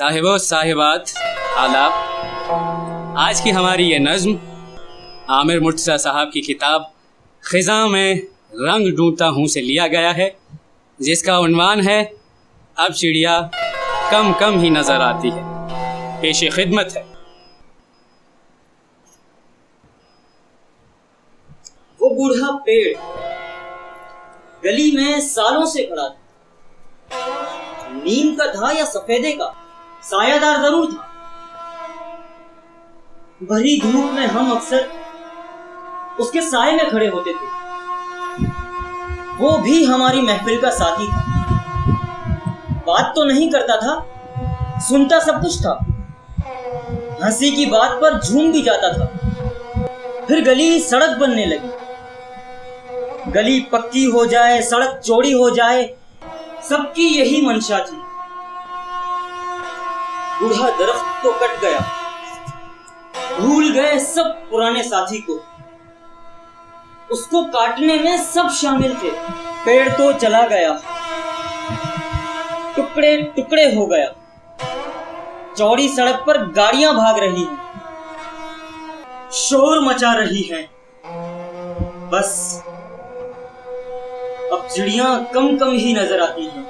साहिबो साहिबात आदाब। आज की हमारी ये नज़्म आमिर मुर्तज़ा साहब की किताब ख़िज़ां में रंग ढूंढता हूँ से लिया गया है, जिसका उन्वान है अब चिड़िया कम कम ही नज़र आती है। पेश खिदमत है। वो बूढ़ा पेड़ गली में सालों से खड़ा था। नीम का था या सफेदे का, सायादार जरूर था। भरी धूप में हम अक्सर उसके साए में खड़े होते थे। वो भी हमारी महफिल का साथी था। बात तो नहीं करता था, सुनता सब कुछ था। हंसी की बात पर झूम भी जाता था। फिर गली सड़क बनने लगी। गली पक्की हो जाए, सड़क चौड़ी हो जाए, सबकी यही मंशा थी। बूढ़ा दरख्त तो कट गया, भूल गए सब पुराने साथी को। उसको काटने में सब शामिल थे। पेड़ तो चला गया, टुकड़े टुकड़े हो गया। चौड़ी सड़क पर गाड़ियां भाग रही हैं, शोर मचा रही हैं। बस अब चिड़ियां कम कम ही नजर आती हैं।